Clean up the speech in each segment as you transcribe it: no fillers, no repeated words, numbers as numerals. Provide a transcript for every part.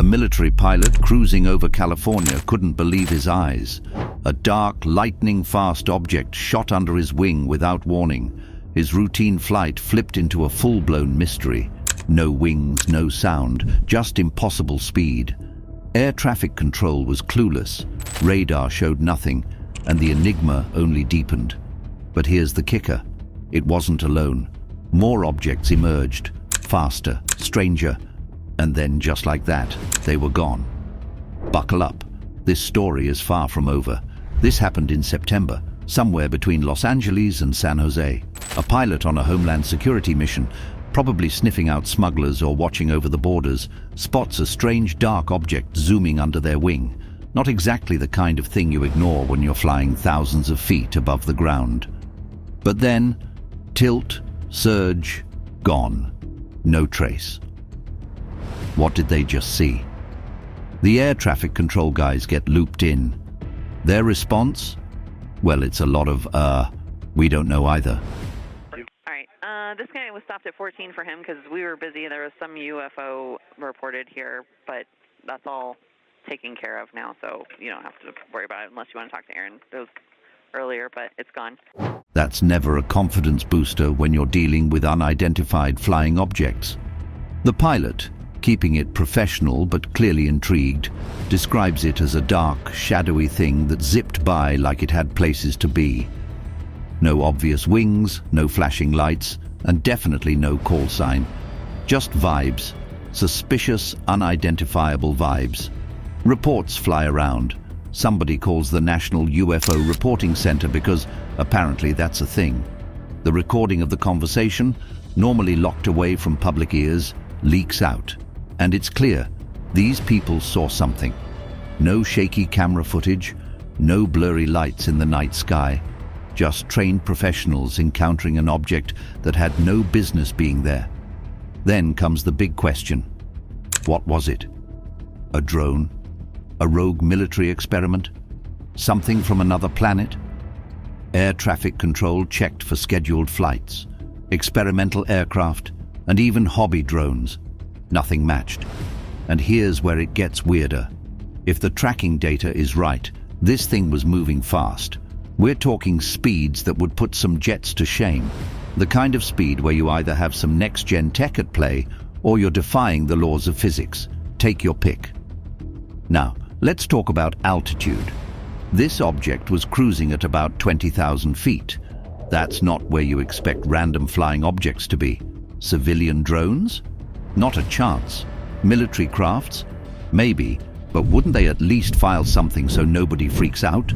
military pilot cruising over California couldn't believe his eyes. A dark, lightning-fast object shot under his wing without warning. His routine flight flipped into a full-blown mystery. No wings, no sound, just impossible speed. Air traffic control was clueless, radar showed nothing, and the enigma only deepened. But here's the kicker. It wasn't alone. More objects emerged, faster, stranger, and then just like that, they were gone. Buckle up. This story is far from over. This happened in September, somewhere between Los Angeles and San Jose. A pilot on a Homeland Security mission, probably sniffing out smugglers or watching over the borders, spots a strange dark object zooming under their wing. Not exactly the kind of thing you ignore when you're flying thousands of feet above the ground. But then, tilt, surge, gone. No trace. What did they just see? The air traffic control guys get looped in. Their response? Well, it's a lot of, we don't know either. This guy was stopped at 14 for him because we were busy. There was some UFO reported here, but that's all taken care of now, so you don't have to worry about it unless you want to talk to Aaron. It was earlier, but it's gone. That's never a confidence booster when you're dealing with unidentified flying objects. The pilot, keeping it professional but clearly intrigued, describes it as a dark, shadowy thing that zipped by like it had places to be. No obvious wings, no flashing lights, and definitely no call sign. Just vibes. Suspicious, unidentifiable vibes. Reports fly around. Somebody calls the National UFO Reporting Center because apparently that's a thing. The recording of the conversation, normally locked away from public ears, leaks out. And it's clear, these people saw something. No shaky camera footage, no blurry lights in the night sky. Just trained professionals encountering an object that had no business being there. Then comes the big question. What was it? A drone? A rogue military experiment? Something from another planet? Air traffic control checked for scheduled flights, experimental aircraft, and even hobby drones. Nothing matched. And here's where it gets weirder. If the tracking data is right, this thing was moving fast. We're talking speeds that would put some jets to shame. The kind of speed where you either have some next-gen tech at play or you're defying the laws of physics. Take your pick. Now, let's talk about altitude. This object was cruising at about 20,000 feet. That's not where you expect random flying objects to be. Civilian drones? Not a chance. Military crafts? Maybe, but wouldn't they at least file something so nobody freaks out?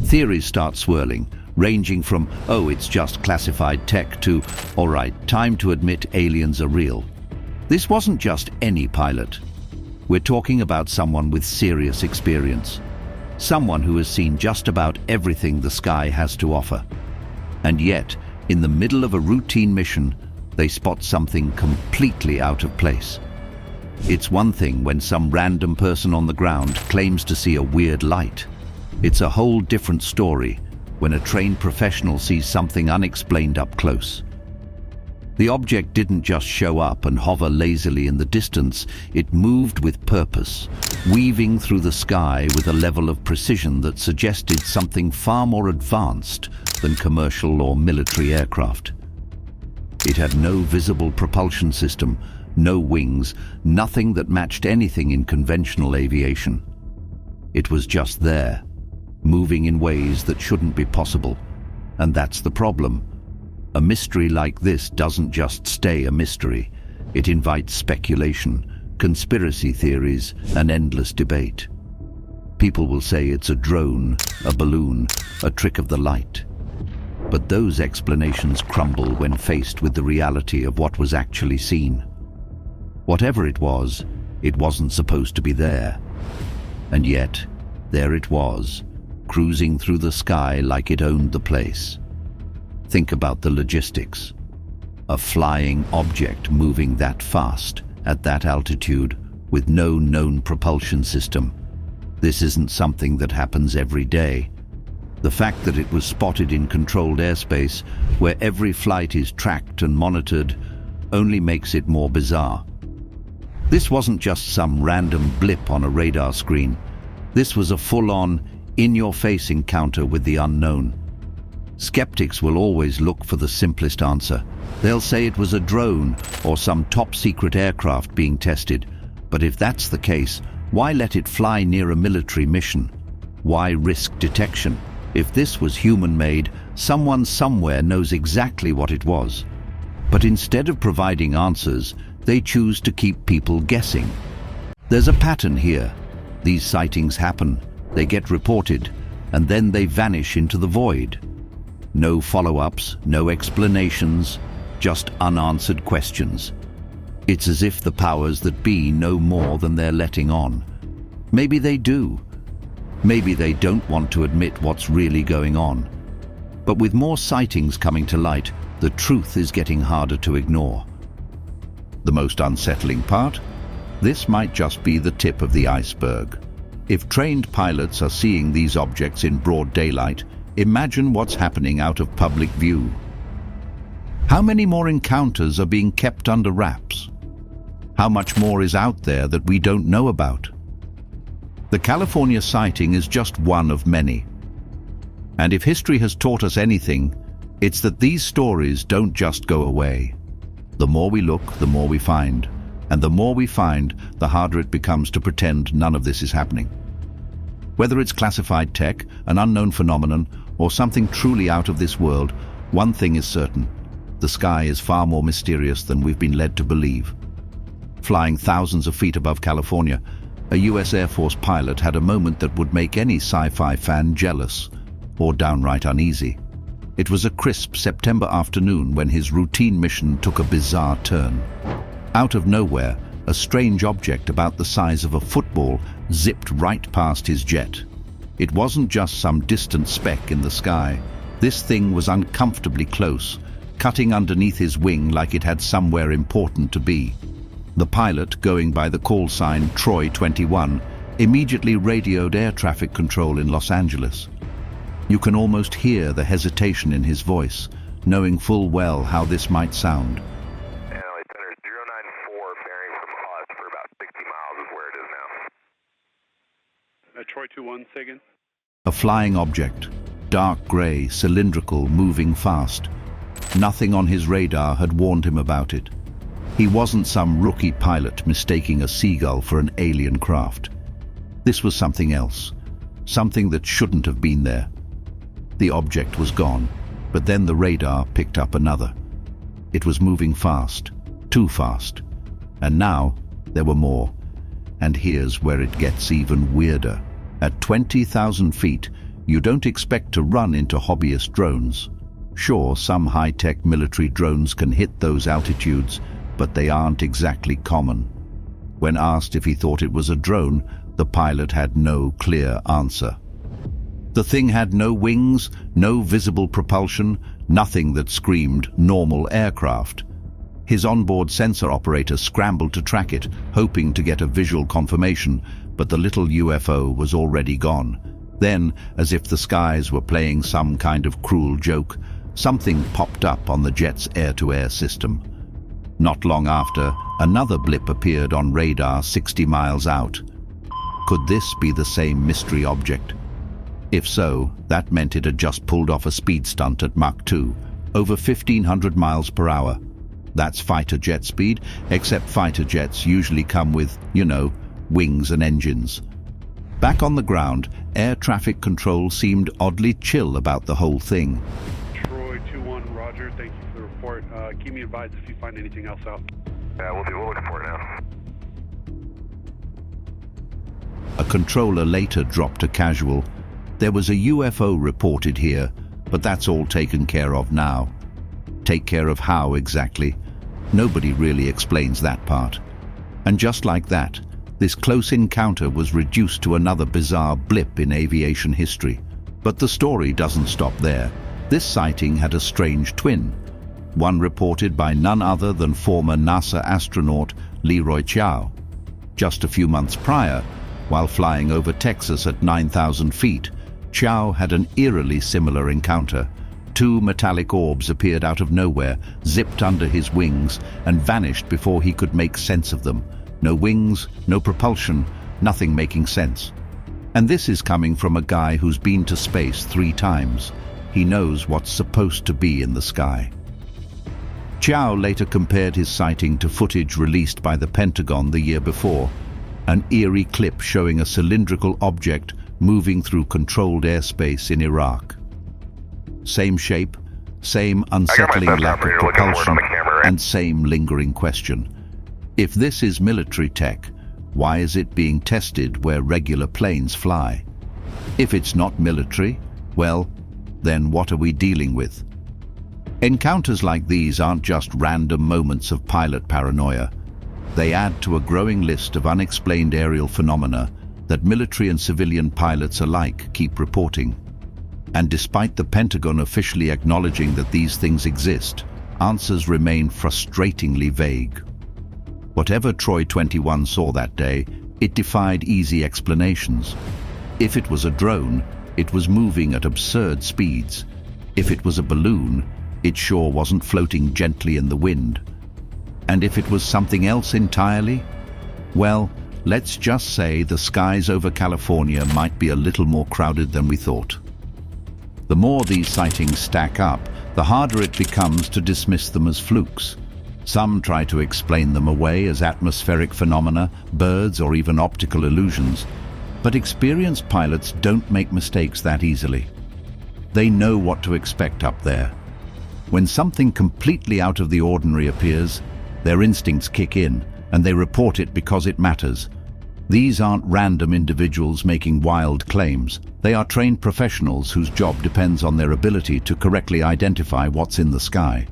Theories start swirling, ranging from, oh, it's just classified tech, to, all right, time to admit aliens are real. This wasn't just any pilot. We're talking about someone with serious experience. Someone who has seen just about everything the sky has to offer. And yet, in the middle of a routine mission, they spot something completely out of place. It's one thing when some random person on the ground claims to see a weird light. It's a whole different story when a trained professional sees something unexplained up close. The object didn't just show up and hover lazily in the distance, it moved with purpose, weaving through the sky with a level of precision that suggested something far more advanced than commercial or military aircraft. It had no visible propulsion system, no wings, nothing that matched anything in conventional aviation. It was just there, moving in ways that shouldn't be possible. And that's the problem. A mystery like this doesn't just stay a mystery. It invites speculation, conspiracy theories, and endless debate. People will say it's a drone, a balloon, a trick of the light. But those explanations crumble when faced with the reality of what was actually seen. Whatever it wasn't supposed to be there. And yet, there it was, cruising through the sky like it owned the place. Think about the logistics. A flying object moving that fast, at that altitude, with no known propulsion system. This isn't something that happens every day. The fact that it was spotted in controlled airspace, where every flight is tracked and monitored, only makes it more bizarre. This wasn't just some random blip on a radar screen. This was a full-on, in-your-face encounter with the unknown. Skeptics will always look for the simplest answer. They'll say it was a drone or some top-secret aircraft being tested. But if that's the case, why let it fly near a military mission? Why risk detection? If this was human-made, someone somewhere knows exactly what it was. But instead of providing answers, they choose to keep people guessing. There's a pattern here. These sightings happen, they get reported, and then they vanish into the void. No follow-ups, no explanations, just unanswered questions. It's as if the powers that be know more than they're letting on. Maybe they do. Maybe they don't want to admit what's really going on. But with more sightings coming to light, the truth is getting harder to ignore. The most unsettling part? This might just be the tip of the iceberg. If trained pilots are seeing these objects in broad daylight, imagine what's happening out of public view. How many more encounters are being kept under wraps? How much more is out there that we don't know about? The California sighting is just one of many. And if history has taught us anything, it's that these stories don't just go away. The more we look, the more we find. And the more we find, the harder it becomes to pretend none of this is happening. Whether it's classified tech, an unknown phenomenon, or something truly out of this world, one thing is certain. The sky is far more mysterious than we've been led to believe. Flying thousands of feet above California, a US Air Force pilot had a moment that would make any sci-fi fan jealous, or downright uneasy. It was a crisp September afternoon when his routine mission took a bizarre turn. Out of nowhere, a strange object about the size of a football zipped right past his jet. It wasn't just some distant speck in the sky. This thing was uncomfortably close, cutting underneath his wing like it had somewhere important to be. The pilot, going by the call sign Troy 21, immediately radioed air traffic control in Los Angeles. You can almost hear the hesitation in his voice, knowing full well how this might sound. LA Center 094, bearing from us for about 60 miles is where it is now. Troy 21, say again. A flying object, dark grey, cylindrical, moving fast. Nothing on his radar had warned him about it. He wasn't some rookie pilot mistaking a seagull for an alien craft. This was something else, something that shouldn't have been there. The object was gone, but then the radar picked up another. It was moving fast, too fast. And now there were more. And here's where it gets even weirder. At 20,000 feet, you don't expect to run into hobbyist drones. Sure, some high-tech military drones can hit those altitudes, but they aren't exactly common. When asked if he thought it was a drone, the pilot had no clear answer. The thing had no wings, no visible propulsion, nothing that screamed normal aircraft. His onboard sensor operator scrambled to track it, hoping to get a visual confirmation, but the little UFO was already gone. Then, as if the skies were playing some kind of cruel joke, something popped up on the jet's air-to-air system. Not long after, another blip appeared on radar 60 miles out. Could this be the same mystery object? If so, that meant it had just pulled off a speed stunt at Mach 2, over 1,500 miles per hour. That's fighter jet speed, except fighter jets usually come with, wings and engines. Back on the ground, air traffic control seemed oddly chill about the whole thing. Troy 21, roger. Thank you for the report. Keep me advised if you find anything else out. Yeah, we'll look for it now. A controller later dropped a casual. There was a UFO reported here, but that's all taken care of now. Take care of how exactly? Nobody really explains that part. And just like that, this close encounter was reduced to another bizarre blip in aviation history. But the story doesn't stop there. This sighting had a strange twin, one reported by none other than former NASA astronaut Leroy Chiao. Just a few months prior, while flying over Texas at 9,000 feet, Chiao had an eerily similar encounter. Two metallic orbs appeared out of nowhere, zipped under his wings, and vanished before he could make sense of them. No wings, no propulsion, nothing making sense. And this is coming from a guy who's been to space 3 times. He knows what's supposed to be in the sky. Chow later compared his sighting to footage released by the Pentagon the year before, an eerie clip showing a cylindrical object moving through controlled airspace in Iraq. Same shape, same unsettling lack of propulsion, and same lingering question. If this is military tech, why is it being tested where regular planes fly? If it's not military, well, then what are we dealing with? Encounters like these aren't just random moments of pilot paranoia. They add to a growing list of unexplained aerial phenomena that military and civilian pilots alike keep reporting. And despite the Pentagon officially acknowledging that these things exist, answers remain frustratingly vague. Whatever Troy 21 saw that day, it defied easy explanations. If it was a drone, it was moving at absurd speeds. If it was a balloon, it sure wasn't floating gently in the wind. And if it was something else entirely, well, let's just say the skies over California might be a little more crowded than we thought. The more these sightings stack up, the harder it becomes to dismiss them as flukes. Some try to explain them away as atmospheric phenomena, birds, or even optical illusions. But experienced pilots don't make mistakes that easily. They know what to expect up there. When something completely out of the ordinary appears, their instincts kick in, and they report it because it matters. These aren't random individuals making wild claims. They are trained professionals whose job depends on their ability to correctly identify what's in the sky.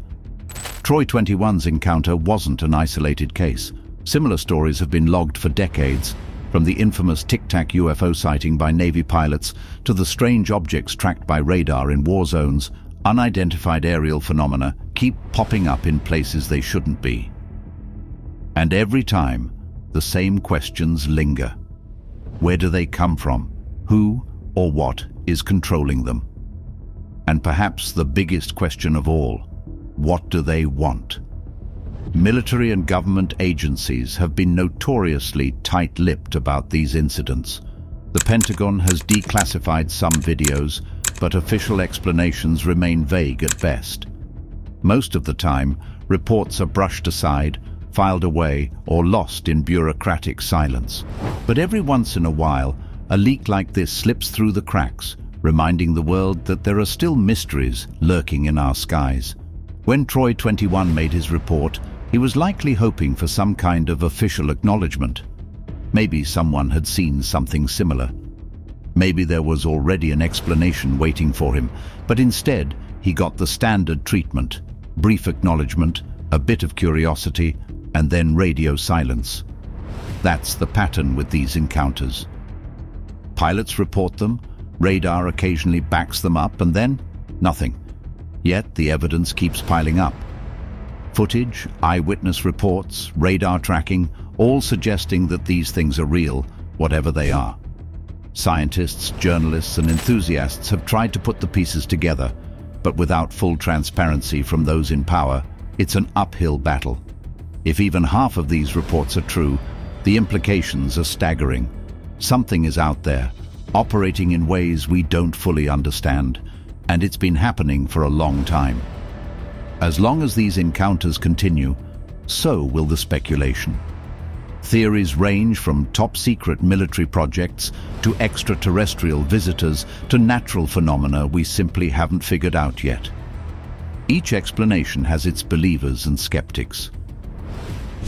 Troy 21's encounter wasn't an isolated case. Similar stories have been logged for decades, from the infamous Tic Tac UFO sighting by Navy pilots to the strange objects tracked by radar in war zones. Unidentified aerial phenomena keep popping up in places they shouldn't be. And every time, the same questions linger. Where do they come from? Who or what is controlling them? And perhaps the biggest question of all, what do they want? Military and government agencies have been notoriously tight-lipped about these incidents. The Pentagon has declassified some videos, but official explanations remain vague at best. Most of the time, reports are brushed aside, filed away, or lost in bureaucratic silence. But every once in a while, a leak like this slips through the cracks, reminding the world that there are still mysteries lurking in our skies. When Troy 21 made his report, he was likely hoping for some kind of official acknowledgement. Maybe someone had seen something similar. Maybe there was already an explanation waiting for him, but instead he got the standard treatment: brief acknowledgement, a bit of curiosity, and then radio silence. That's the pattern with these encounters. Pilots report them, radar occasionally backs them up, and then nothing. Yet the evidence keeps piling up. Footage, eyewitness reports, radar tracking, all suggesting that these things are real, whatever they are. Scientists, journalists, and enthusiasts have tried to put the pieces together, but without full transparency from those in power, it's an uphill battle. If even half of these reports are true, the implications are staggering. Something is out there, operating in ways we don't fully understand, and it's been happening for a long time. As long as these encounters continue, so will the speculation. Theories range from top-secret military projects to extraterrestrial visitors to natural phenomena we simply haven't figured out yet. Each explanation has its believers and skeptics.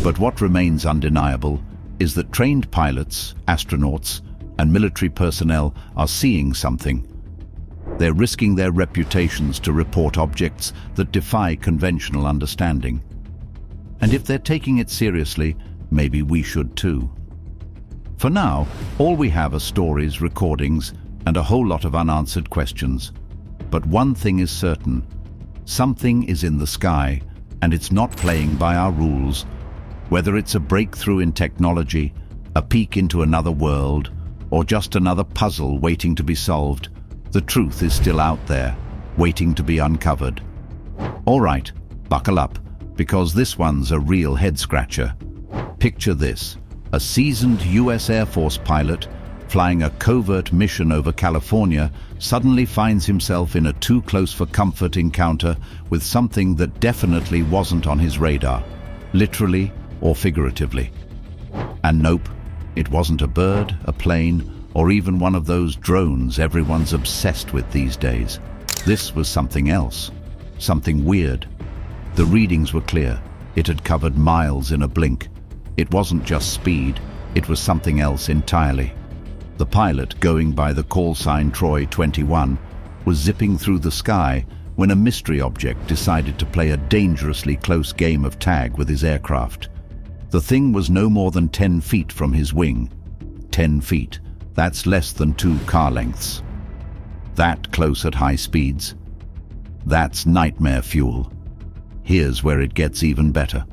But what remains undeniable is that trained pilots, astronauts, and military personnel are seeing something. They're risking their reputations to report objects that defy conventional understanding. And if they're taking it seriously, maybe we should too. For now, all we have are stories, recordings, and a whole lot of unanswered questions. But one thing is certain: something is in the sky, and it's not playing by our rules. Whether it's a breakthrough in technology, a peek into another world, or just another puzzle waiting to be solved, the truth is still out there, waiting to be uncovered. All right, buckle up, because this one's a real head-scratcher. Picture this: A seasoned US Air Force pilot flying a covert mission over California suddenly finds himself in a too-close-for-comfort encounter with something that definitely wasn't on his radar, literally or figuratively. And nope, it wasn't a bird, a plane, or even one of those drones everyone's obsessed with these days. This was something else, something weird. The readings were clear. It had covered miles in a blink. It wasn't just speed, it was something else entirely. The pilot, going by the call sign Troy 21, was zipping through the sky when a mystery object decided to play a dangerously close game of tag with his aircraft. The thing was no more than 10 feet from his wing. 10 feet. That's less than 2 car lengths. That close at high speeds. That's nightmare fuel. Here's where it gets even better.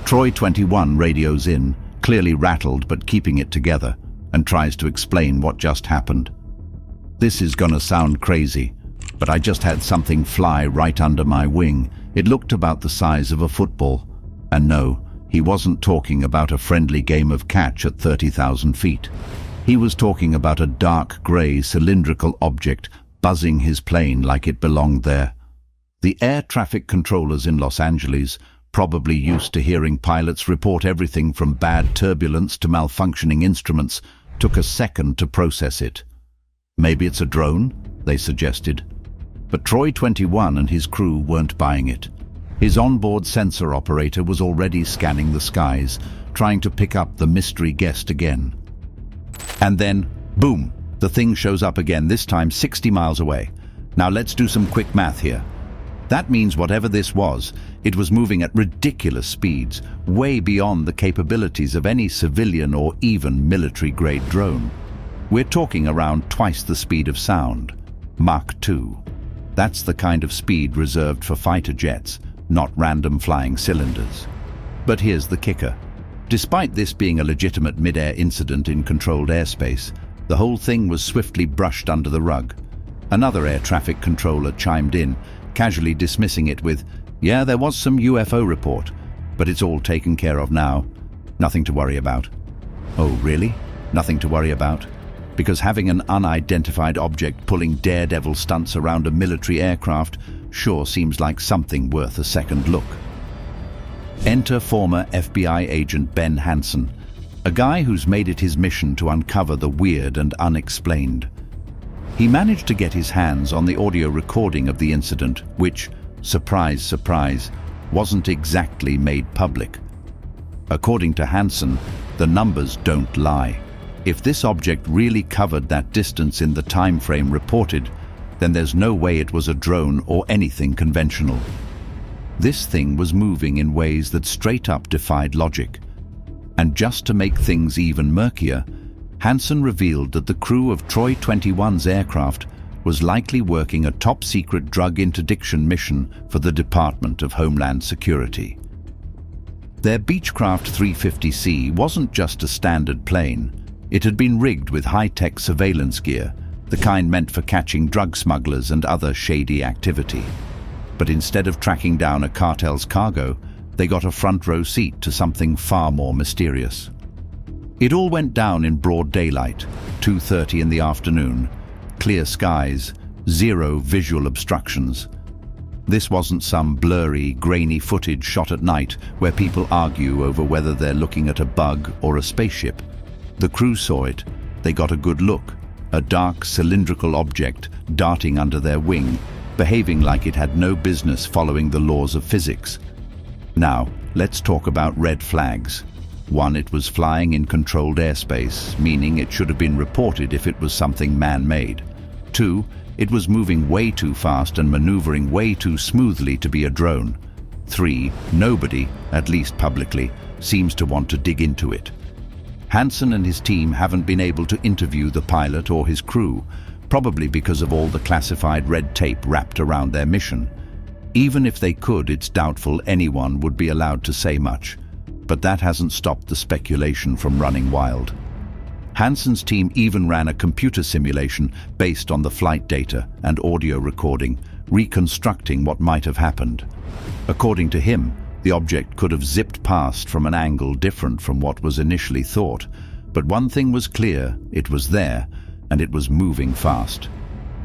Troy 21 radios in, clearly rattled but keeping it together, and tries to explain what just happened. This is gonna sound crazy, but I just had something fly right under my wing. It looked about the size of a football. And no, he wasn't talking about a friendly game of catch at 30,000 feet. He was talking about a dark grey cylindrical object buzzing his plane like it belonged there. The air traffic controllers in Los Angeles, probably used to hearing pilots report everything from bad turbulence to malfunctioning instruments, took a second to process it. Maybe it's a drone, they suggested. But Troy 21 and his crew weren't buying it. His onboard sensor operator was already scanning the skies, trying to pick up the mystery guest again. And then, boom, the thing shows up again, this time 60 miles away. Now let's do some quick math here. That means whatever this was, it was moving at ridiculous speeds, way beyond the capabilities of any civilian or even military-grade drone. We're talking around twice the speed of sound, Mach 2. That's the kind of speed reserved for fighter jets, not random flying cylinders. But here's the kicker. Despite this being a legitimate mid-air incident in controlled airspace, the whole thing was swiftly brushed under the rug. Another air traffic controller chimed in, casually dismissing it with, "Yeah, there was some UFO report, but it's all taken care of now. Nothing to worry about." Oh, really? Nothing to worry about? Because having an unidentified object pulling daredevil stunts around a military aircraft sure seems like something worth a second look. Enter former FBI agent Ben Hansen, a guy who's made it his mission to uncover the weird and unexplained. He managed to get his hands on the audio recording of the incident, which, surprise, surprise, wasn't exactly made public. According to Hansen, the numbers don't lie. If this object really covered that distance in the time frame reported, then there's no way it was a drone or anything conventional. This thing was moving in ways that straight up defied logic. And just to make things even murkier, Hansen revealed that the crew of Troy 21's aircraft was likely working a top-secret drug interdiction mission for the Department of Homeland Security. Their Beechcraft 350C wasn't just a standard plane. It had been rigged with high-tech surveillance gear, the kind meant for catching drug smugglers and other shady activity. But instead of tracking down a cartel's cargo, they got a front-row seat to something far more mysterious. It all went down in broad daylight, 2:30 in the afternoon, clear skies, zero visual obstructions. This wasn't some blurry, grainy footage shot at night where people argue over whether they're looking at a bug or a spaceship. The crew saw it. They got a good look. A dark, cylindrical object darting under their wing, behaving like it had no business following the laws of physics. Now, let's talk about red flags. One, it was flying in controlled airspace, meaning it should have been reported if it was something man-made. Two, it was moving way too fast and maneuvering way too smoothly to be a drone. Three, nobody, at least publicly, seems to want to dig into it. Hansen and his team haven't been able to interview the pilot or his crew, probably because of all the classified red tape wrapped around their mission. Even if they could, it's doubtful anyone would be allowed to say much. But that hasn't stopped the speculation from running wild. Hansen's team even ran a computer simulation based on the flight data and audio recording, reconstructing what might have happened. According to him, The object could have zipped past from an angle different from what was initially thought, but one thing was clear: it was there, and it was moving fast.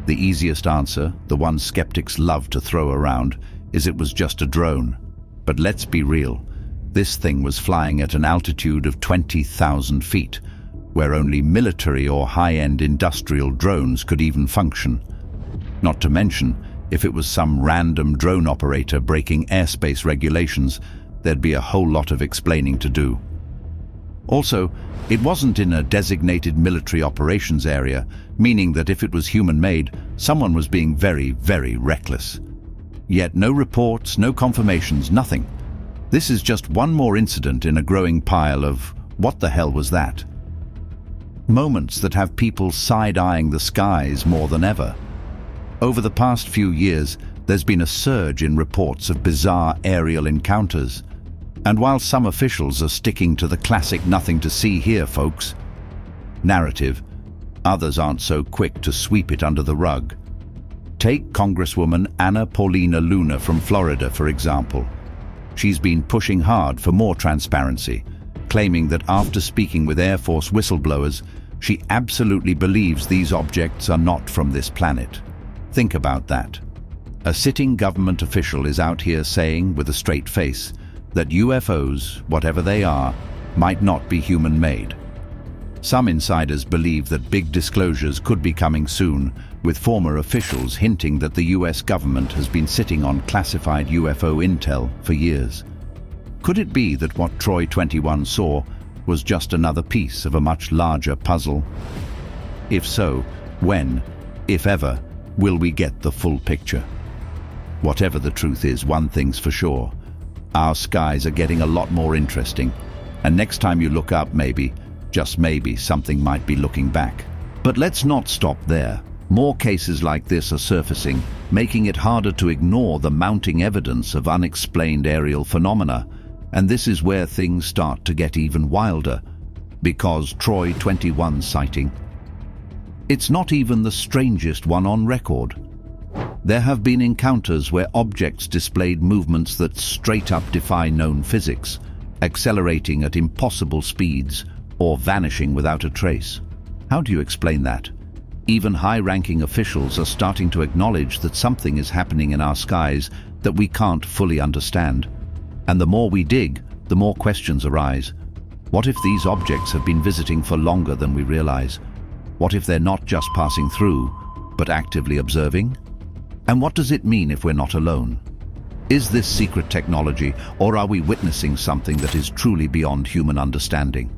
The easiest answer, the one skeptics love to throw around, is it was just a drone. But let's be real. This thing was flying at an altitude of 20,000 feet, where only military or high-end industrial drones could even function. Not to mention, if it was some random drone operator breaking airspace regulations, there'd be a whole lot of explaining to do. Also, it wasn't in a designated military operations area, meaning that if it was human-made, someone was being very, very reckless. Yet no reports, no confirmations, nothing. This is just one more incident in a growing pile of "what the hell was that?" Moments that have people side-eyeing the skies more than ever. Over the past few years, there's been a surge in reports of bizarre aerial encounters. And while some officials are sticking to the classic "nothing to see here, folks" narrative, others aren't so quick to sweep it under the rug. Take Congresswoman Anna Paulina Luna from Florida, for example. She's been pushing hard for more transparency, claiming that after speaking with Air Force whistleblowers, she absolutely believes these objects are not from this planet. Think about that. A sitting government official is out here saying, with a straight face, that UFOs, whatever they are, might not be human-made. Some insiders believe that big disclosures could be coming soon, with former officials hinting that the US government has been sitting on classified UFO intel for years. Could it be that what Troy 21 saw was just another piece of a much larger puzzle? If so, when, if ever, will we get the full picture? Whatever the truth is, one thing's for sure. Our skies are getting a lot more interesting, and next time you look up, maybe, just maybe, something might be looking back. But let's not stop there. More cases like this are surfacing, making it harder to ignore the mounting evidence of unexplained aerial phenomena. And this is where things start to get even wilder, because Troy 21 sighting, it's not even the strangest one on record. There have been encounters where objects displayed movements that straight up defy known physics, accelerating at impossible speeds or vanishing without a trace. How do you explain that? Even high-ranking officials are starting to acknowledge that something is happening in our skies that we can't fully understand. And the more we dig, the more questions arise. What if these objects have been visiting for longer than we realize? What if they're not just passing through, but actively observing? And what does it mean if we're not alone? Is this secret technology, or are we witnessing something that is truly beyond human understanding?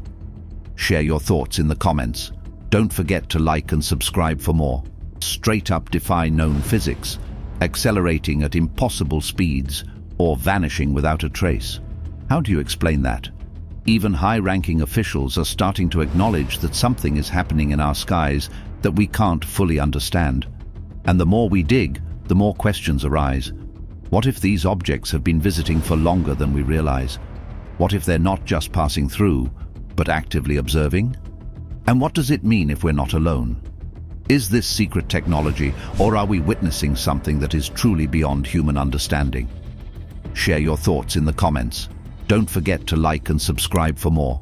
Share your thoughts in the comments. Don't forget to like and subscribe for more. Straight up defy known physics, accelerating at impossible speeds, or vanishing without a trace. How do you explain that? Even high-ranking officials are starting to acknowledge that something is happening in our skies that we can't fully understand. And the more we dig, the more questions arise. What if these objects have been visiting for longer than we realize? What if they're not just passing through, but actively observing? And what does it mean if we're not alone? Is this secret technology, or are we witnessing something that is truly beyond human understanding? Share your thoughts in the comments. Don't forget to like and subscribe for more.